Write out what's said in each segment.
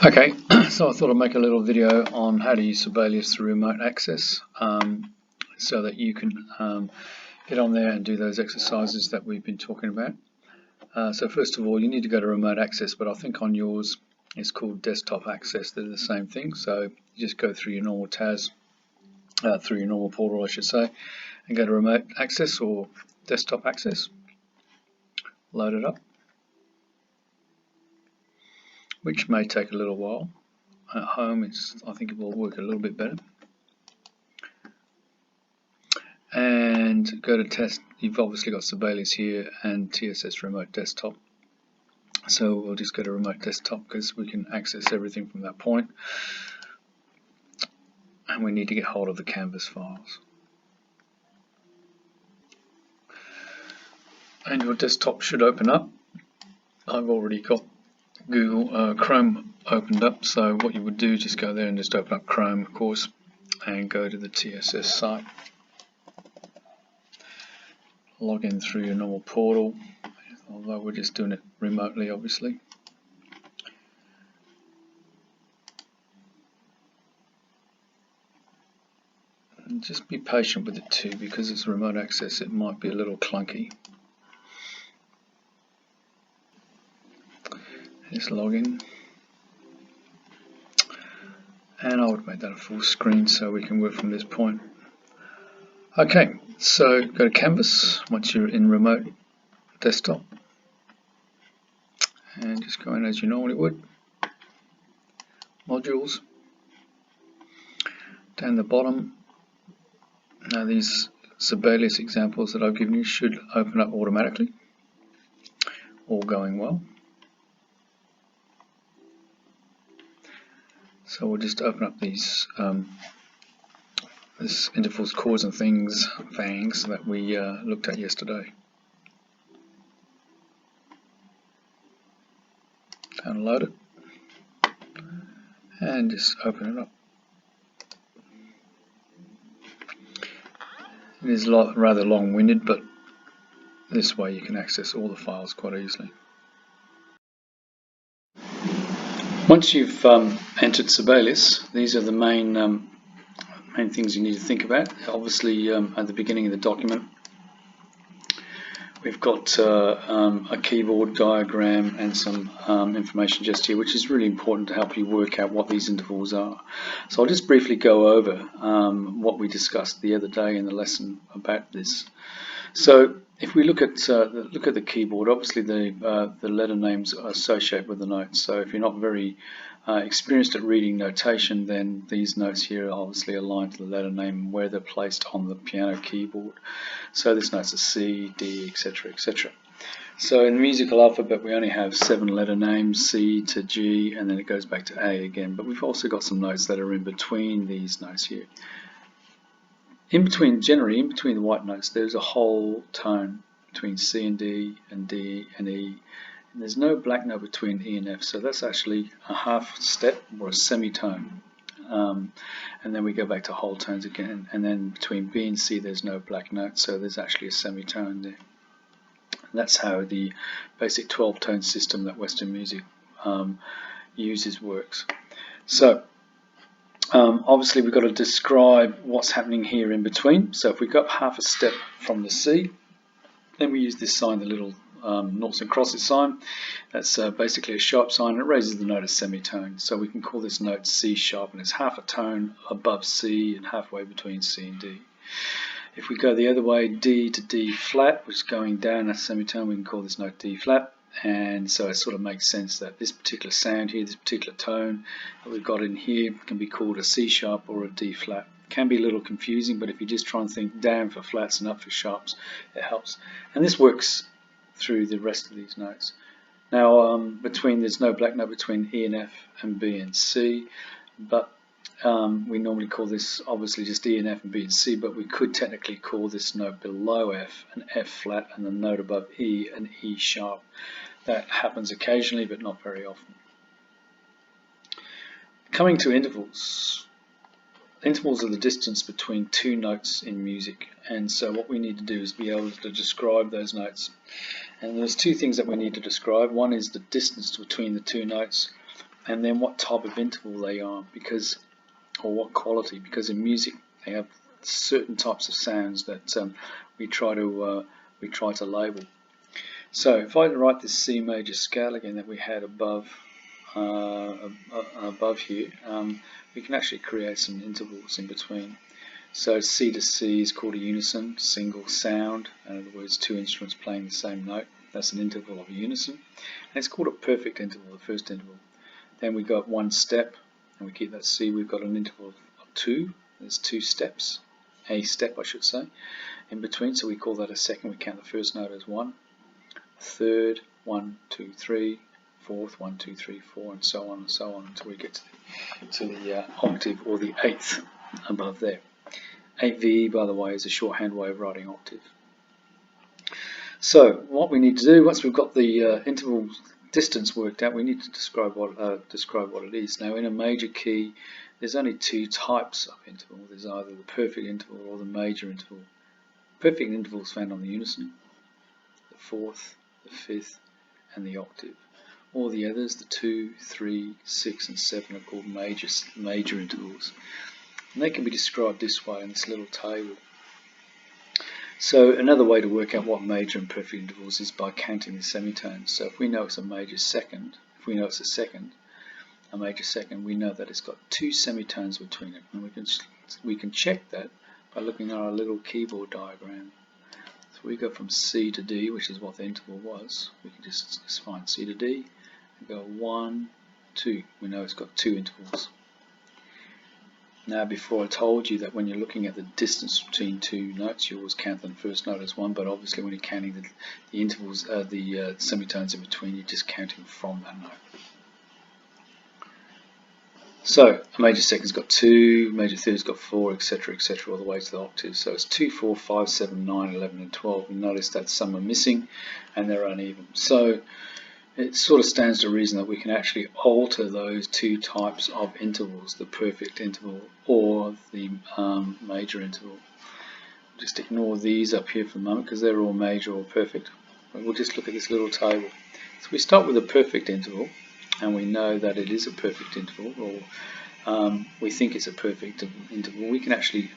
Okay, so I thought I'd make a little video on how to use Sibelius through remote access so that you can get on there and do those exercises that we've been talking about. So first of all, you need to go to remote access, but I think on yours it's called desktop access. They're the same thing. So you just go through your normal tabs, through your normal portal I should say, and go to remote access or desktop access. Load it up, which may take a little while. At home, I think it will work a little bit better. And go to test. You've obviously got Sibelius here and TSS remote desktop. So we'll just go to remote desktop because we can access everything from that point. And we need to get hold of the canvas files. And your desktop should open up. I've already got Google Chrome opened up, so what you would do, just go there and just open up Chrome, of course, and go to the TSS site. Log in through your normal portal, although we're just doing it remotely, obviously. And just be patient with it too, because it's remote access, it might be a little clunky. Just log in. And I would make that a full screen so we can work from this point. Okay, so go to Canvas once you're in remote desktop. And just go in as you normally would. Modules. Down the bottom. Now these Sibelius examples that I've given you should open up automatically. All going well. So we'll just open up these this intervals, chords and things, fangs that we looked at yesterday. Download it and just open it up. It is rather long-winded, but this way you can access all the files quite easily. Once you've entered Sibelius, these are the main things you need to think about. Obviously, at the beginning of the document, we've got a keyboard diagram and some information just here, which is really important to help you work out what these intervals are. So I'll just briefly go over what we discussed the other day in the lesson about this. So if we look at the keyboard, obviously the letter names are associated with the notes. So if you're not very experienced at reading notation, then these notes here are obviously aligned to the letter name and where they're placed on the piano keyboard. So this note's a C, D, etc., etc. So in the musical alphabet, we only have 7 letter names, C to G, and then it goes back to A again. But we've also got some notes that are in between these notes here. Generally in between the white notes, there's a whole tone between C and D and E. And there's no black note between E and F, so that's actually a half step or a semitone. And then we go back to whole tones again, and then between B and C there's no black note, so there's actually a semitone there. And that's how the basic 12-tone system that Western music uses works. So obviously we've got to describe what's happening here in between. So if we go up half a step from the C, then we use this sign, the little noughts and crosses sign. That's basically a sharp sign, and it raises the note a semitone. So we can call this note C sharp, and it's half a tone above C and halfway between C and D. If we go the other way, D to D flat, which is going down a semitone, we can call this note D flat. And so it sort of makes sense that this particular sound here, this particular tone that we've got in here, can be called a C sharp or a D flat. It can be a little confusing, but if you just try and think down for flats and up for sharps, it helps. And this works through the rest of these notes. Now, there's no black note between E and F and B and C, but we normally call this obviously just E and F and B and C, but we could technically call this note below F an F flat and the note above E an E sharp. That happens occasionally, but not very often. Coming to intervals. Intervals are the distance between two notes in music, and so what we need to do is be able to describe those notes. And there's two things that we need to describe. One is the distance between the two notes, and then what type of interval they are, because, or what quality, because in music they have certain types of sounds that we try to label. So if I write this C major scale again that we had above here, we can actually create some intervals in between. So C to C is called a unison, single sound. In other words, two instruments playing the same note. That's an interval of a unison. And it's called a perfect interval, the first interval. Then we got one step, and we keep that C. We've got an interval of two. There's two steps, a step I should say, in between. So we call that a second. We count the first note as one. Third, 1, 2, 3. Fourth, 1, 2, 3, 4, and so on until we get to the octave, or the eighth above there. 8VE, by the way, is a shorthand way of writing octave. So what we need to do, once we've got the interval distance worked out, we need to describe what it is. Now, in a major key, there's only two types of interval. There's either the perfect interval or the major interval. Perfect interval is found on the unison, the fourth, the fifth, and the octave. All the others, the 2, 3, 6, and 7, are called major intervals. And they can be described this way in this little table. So another way to work out what major and perfect intervals is by counting the semitones. So if we know it's a major second, a major second, we know that it's got two semitones between it. And we can check that by looking at our little keyboard diagram. So we go from C to D, which is what the interval was. We can just find C to D and go 1, 2. We know it's got two intervals. Now, before I told you that when you're looking at the distance between two notes, you always count the first note as one, but obviously when you're counting the intervals, the semitones in between, you're just counting from that note. So a major second's got 2, major third's got 4, etc., all the way to the octave. So it's 2, 4, 5, 7, 9, 11, and 12. And notice that some are missing and they're uneven. So it sort of stands to reason that we can actually alter those two types of intervals, the perfect interval or the major interval. Just ignore these up here for the moment because they're all major or perfect. But we'll just look at this little table. So we start with a perfect interval, and we know that it is a perfect interval, or we think it's a perfect interval. We can actually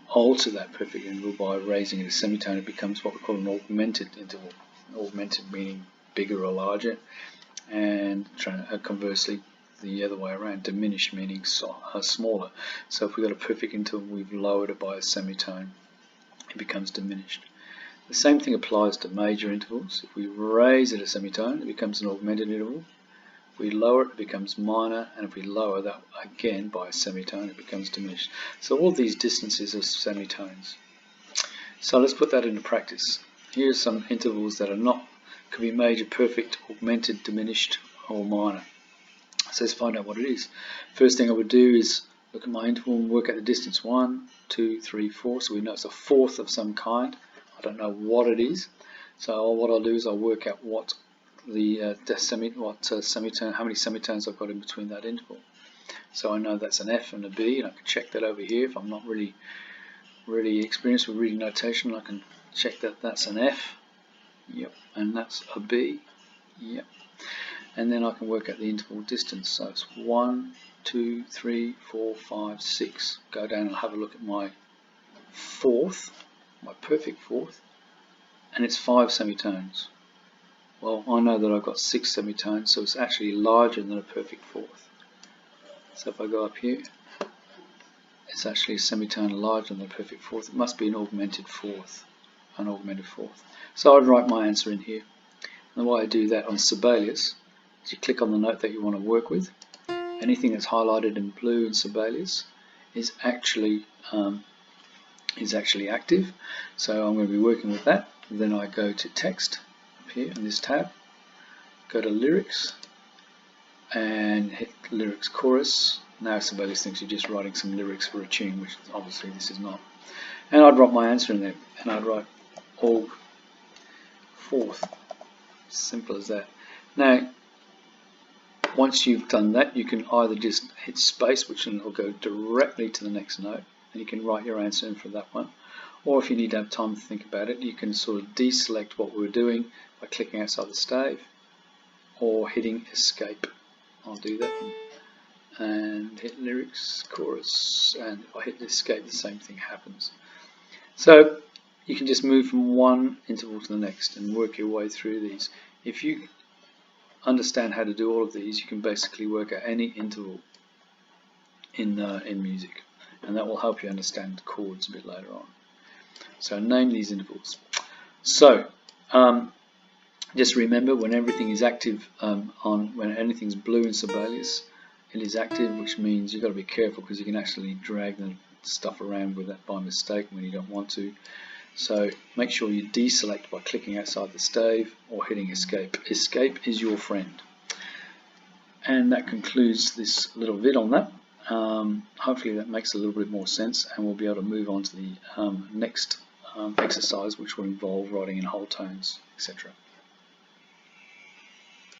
alter that perfect interval by raising it a semitone. It becomes what we call an augmented interval. Augmented meaning bigger or larger, and conversely the other way around, diminished meaning smaller. So if we've got a perfect interval, we've lowered it by a semitone, it becomes diminished. The same thing applies to major intervals. If we raise it a semitone, it becomes an augmented interval. If we lower it, it becomes minor, and if we lower that again by a semitone, it becomes diminished. So all these distances are semitones. So let's put that into practice. Here are some intervals that are not, could be major, perfect, augmented, diminished, or minor. So let's find out what it is. First thing I would do is look at my interval and work out the distance. 1, 2, 3, 4. So we know it's a fourth of some kind. I don't know what it is. So what I'll do is I'll work out what semitone, how many semitones I've got in between that interval. So I know that's an F and a B, and I can check that over here. If I'm not really experienced with reading notation, I can check that that's an F. Yep, and that's a B. Yep. And then I can work out the interval distance. So it's 1, 2, 3, 4, 5, 6. Go down and have a look at my fourth, my perfect fourth, and it's 5 semitones. Well, I know that I've got 6 semitones, so it's actually larger than a perfect fourth. So if I go up here, it's actually a semitone larger than a perfect fourth. It must be an augmented fourth. So I'd write my answer in here. And the way I do that on Sibelius is you click on the note that you want to work with. Anything that's highlighted in blue in Sibelius is actually active. So I'm going to be working with that. Then I go to text up here in this tab, go to lyrics, and hit lyrics chorus. Now Sibelius thinks you're just writing some lyrics for a tune, which obviously this is not. And I'd write my answer in there, and I'd write aug fourth. Simple as that. Now, once you've done that, you can either just hit space, which will go directly to the next note, and you can write your answer in for that one. Or if you need to have time to think about it, you can sort of deselect what we're doing by clicking outside the stave or hitting escape I'll do that and hit lyrics, chorus, and if I hit escape, the same thing happens. So you can just move from one interval to the next and work your way through these. If you understand how to do all of these, you can basically work at any interval in music, and that will help you understand chords a bit later on. So name these intervals. So just remember, when everything is active, when anything's blue in sibelius, it is active, which means you've got to be careful because you can actually drag the stuff around with that by mistake when you don't want to. So make sure you deselect by clicking outside the stave or hitting escape. Escape is your friend. And that concludes this little vid on that. Hopefully that makes a little bit more sense, and we'll be able to move on to the next exercise, which will involve writing in whole tones, etc.